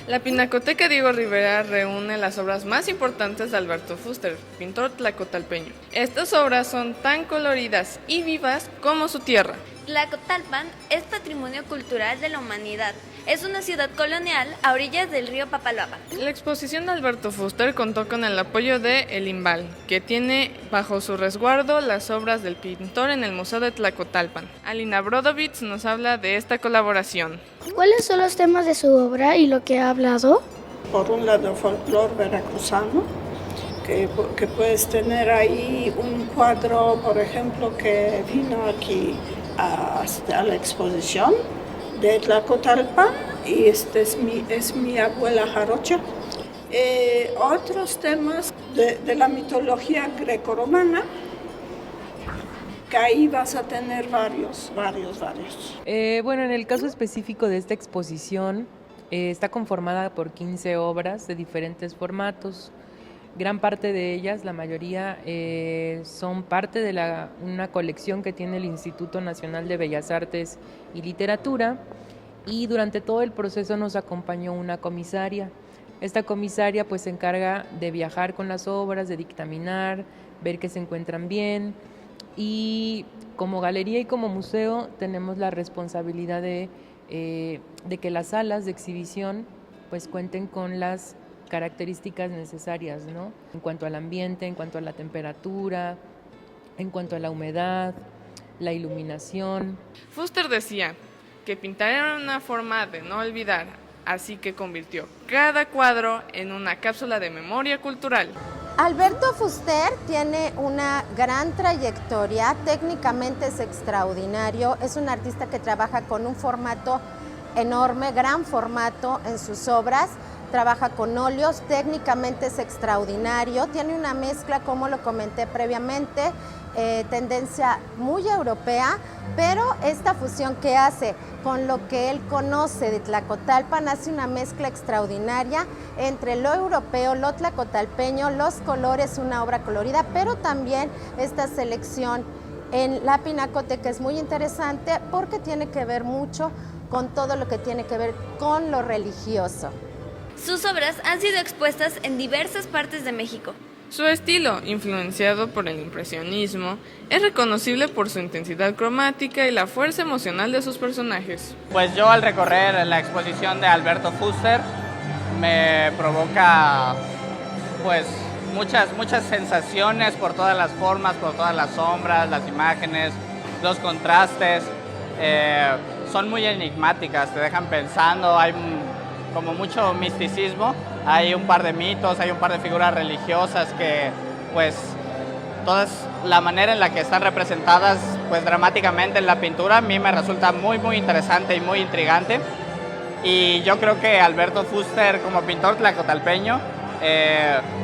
La Pinacoteca Diego Rivera reúne las obras más importantes de Alberto Fuster, pintor tlacotalpeño. Estas obras son tan coloridas y vivas como su tierra. Tlacotalpan es patrimonio cultural de la humanidad. Es una ciudad colonial a orillas del río Papaloapan. La exposición de Alberto Fuster contó con el apoyo de El Imbal, que tiene bajo su resguardo las obras del pintor en el Museo de Tlacotalpan. Alina Brodovitz nos habla de esta colaboración. ¿Cuáles son los temas de su obra y lo que ha hablado? Por un lado, folclore veracruzano, que puedes tener ahí un cuadro, por ejemplo, que vino aquí a la exposición de Tlacotalpan, y este es mi abuela jarocha. Otros temas de la mitología grecorromana, que ahí vas a tener varios. Bueno, en el caso específico de esta exposición, está conformada por 15 obras de diferentes formatos. Gran parte de ellas, la mayoría, son parte de una colección que tiene el Instituto Nacional de Bellas Artes y Literatura, y durante todo el proceso nos acompañó una comisaria. Esta comisaria pues se encarga de viajar con las obras, de dictaminar, ver que se encuentran bien, y como galería y como museo tenemos la responsabilidad de que las salas de exhibición pues cuenten con las características necesarias, ¿no? En cuanto al ambiente, en cuanto a la temperatura, en cuanto a la humedad, la iluminación. Fuster decía que pintar era una forma de no olvidar, así que convirtió cada cuadro en una cápsula de memoria cultural. Alberto Fuster tiene una gran trayectoria, técnicamente es extraordinario, es un artista que trabaja con un formato enorme, gran formato en sus obras, trabaja con óleos, técnicamente es extraordinario, tiene una mezcla, como lo comenté previamente, tendencia muy europea, pero esta fusión que hace con lo que él conoce de Tlacotalpan hace una mezcla extraordinaria entre lo europeo, lo tlacotalpeño, los colores, una obra colorida, pero también esta selección en la Pinacoteca es muy interesante porque tiene que ver mucho con todo lo que tiene que ver con lo religioso. Sus obras han sido expuestas en diversas partes de México. Su estilo, influenciado por el impresionismo, es reconocible por su intensidad cromática y la fuerza emocional de sus personajes. Pues yo al recorrer la exposición de Alberto Fuster me provoca pues muchas sensaciones por todas las formas, por todas las sombras, las imágenes, los contrastes. Son muy enigmáticas, te dejan pensando, hay como mucho misticismo, hay un par de mitos, hay un par de figuras religiosas que pues todas la manera en la que están representadas pues dramáticamente en la pintura a mí me resulta muy interesante y muy intrigante, y yo creo que Alberto Fuster como pintor tlacotalpeño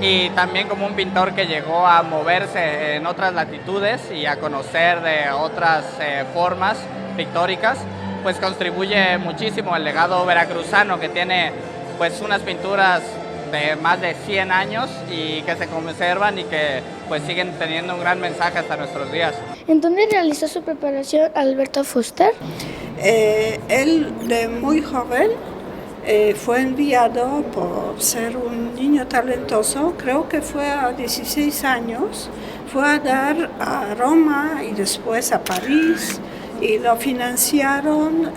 y también como un pintor que llegó a moverse en otras latitudes y a conocer de otras formas pictóricas, pues contribuye muchísimo al legado veracruzano, que tiene pues unas pinturas de más de 100 años y que se conservan y que pues siguen teniendo un gran mensaje hasta nuestros días. ¿En dónde realizó su preparación Alberto Fuster? Él de muy joven fue enviado por ser un niño talentoso, creo que fue a 16 años, fue a dar a Roma y después a París, y lo financiaron,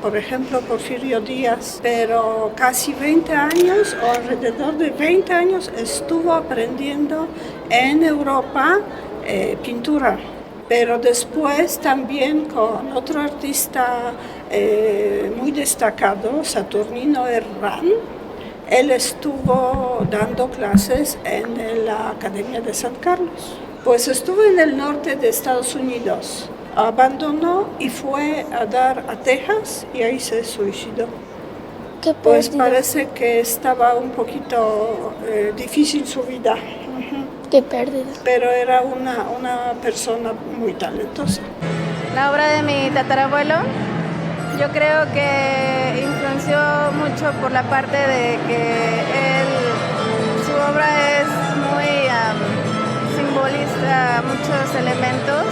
por ejemplo, Porfirio Díaz, pero casi 20 años o alrededor de 20 años estuvo aprendiendo en Europa pintura. Pero después también con otro artista muy destacado, Saturnino Herrán, él estuvo dando clases en la Academia de San Carlos. Pues estuvo en el norte de Estados Unidos. Abandonó y fue a dar a Texas y ahí se suicidó. ¿Qué Pues pérdida? parece que estaba un poquito difícil su vida. Qué pérdida. Pero era una persona muy talentosa. La obra de mi tatarabuelo, yo creo que influenció mucho por la parte de que su obra es muy simbolista, muchos elementos.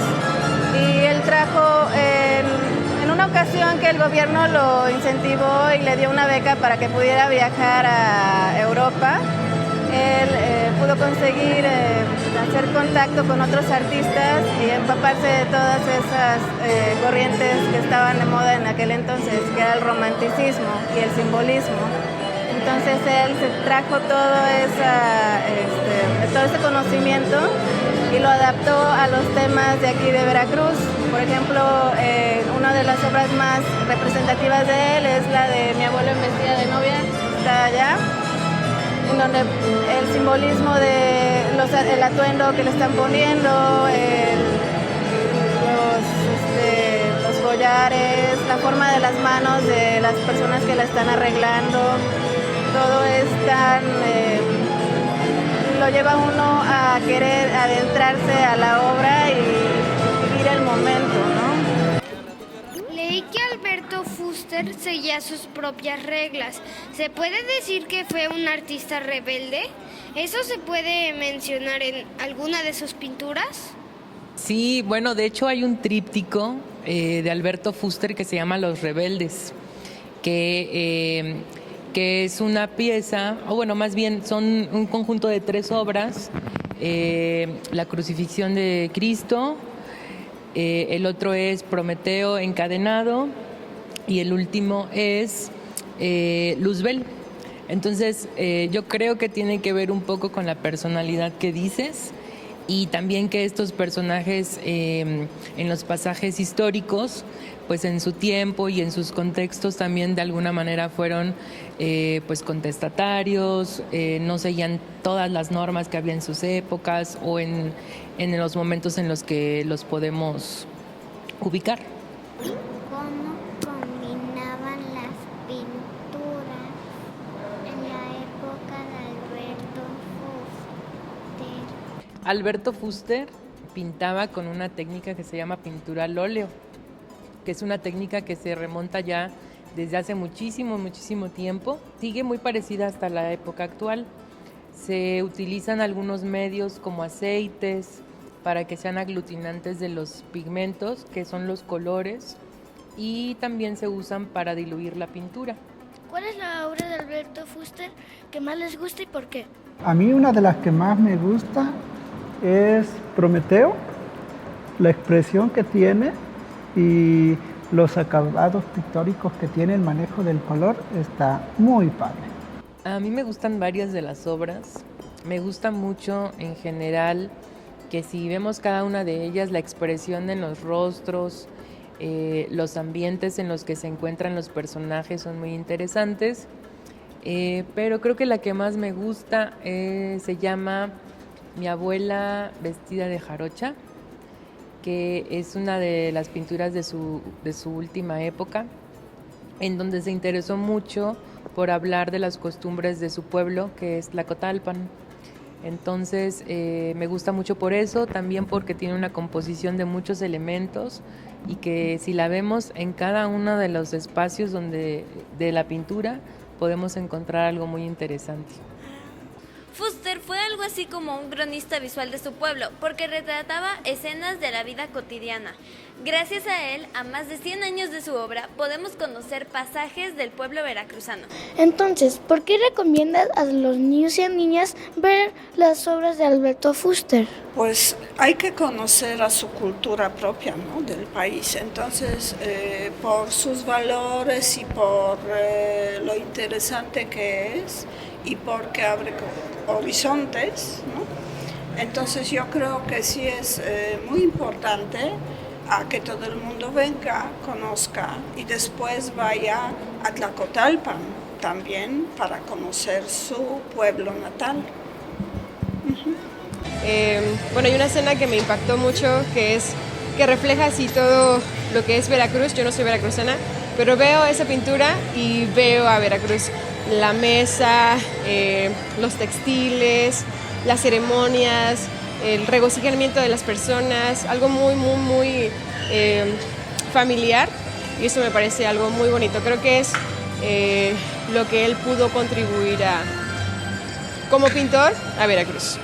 Y él trajo en una ocasión que el gobierno lo incentivó y le dio una beca para que pudiera viajar a Europa. Él pudo conseguir hacer contacto con otros artistas y empaparse de todas esas corrientes que estaban de moda en aquel entonces, que era el romanticismo y el simbolismo. Entonces él se trajo todo ese conocimiento y lo adaptó a los temas de aquí de Veracruz. Por ejemplo, una de las obras más representativas de él es la de Mi abuelo en vestida de novia, está allá, en donde el simbolismo de el atuendo que le están poniendo, los collares, la forma de las manos de las personas que la están arreglando, todo es tan... lo lleva a uno a querer adentrarse a la obra y vivir el momento, ¿no? Leí que Alberto Fuster seguía sus propias reglas. ¿Se puede decir que fue un artista rebelde? ¿Eso se puede mencionar en alguna de sus pinturas? Sí, bueno, de hecho hay un tríptico de Alberto Fuster que se llama Los Rebeldes, que es una pieza, o bueno, más bien son un conjunto de 3 obras, la crucifixión de Cristo, el otro es Prometeo encadenado y el último es Luzbel. Entonces, yo creo que tiene que ver un poco con la personalidad que dices y también que estos personajes en los pasajes históricos, pues en su tiempo y en sus contextos también de alguna manera fueron pues contestatarios, no seguían todas las normas que había en sus épocas o en los momentos en los que los podemos ubicar. ¿Cómo combinaban las pinturas en la época de Alberto Fuster? Alberto Fuster pintaba con una técnica que se llama pintura al óleo, que es una técnica que se remonta ya desde hace muchísimo tiempo. Sigue muy parecida hasta la época actual. Se utilizan algunos medios como aceites para que sean aglutinantes de los pigmentos, que son los colores, y también se usan para diluir la pintura. ¿Cuál es la obra de Alberto Fuster que más les gusta y por qué? A mí una de las que más me gusta es Prometeo, la expresión que tiene y los acabados pictóricos que tiene, el manejo del color está muy padre. A mí me gustan varias de las obras. Me gusta mucho en general que si vemos cada una de ellas, la expresión en los rostros, los ambientes en los que se encuentran los personajes son muy interesantes. Pero creo que la que más me gusta se llama Mi abuela vestida de jarocha, que es una de las pinturas de su última época, en donde se interesó mucho por hablar de las costumbres de su pueblo, que es Tlacotalpan. Entonces me gusta mucho por eso, también porque tiene una composición de muchos elementos y que si la vemos en cada uno de los espacios de la pintura podemos encontrar algo muy interesante. Fuster fue algo así como un cronista visual de su pueblo, porque retrataba escenas de la vida cotidiana. Gracias a él, a más de 100 años de su obra, podemos conocer pasajes del pueblo veracruzano. Entonces, ¿por qué recomiendas a los niños y niñas ver las obras de Alberto Fuster? Pues hay que conocer a su cultura propia, ¿no?, del país. Entonces, por sus valores y por lo interesante que es y porque abre horizontes, ¿no? Entonces yo creo que sí es muy importante a que todo el mundo venga, conozca y después vaya a Tlacotalpan también para conocer su pueblo natal. Bueno, hay una escena que me impactó mucho que refleja así todo lo que es Veracruz. Yo no soy veracruzana, pero veo esa pintura y veo a Veracruz. La mesa, los textiles, las ceremonias, el regocijamiento de las personas, algo muy familiar, y eso me parece algo muy bonito. Creo que es lo que él pudo contribuir como pintor a Veracruz.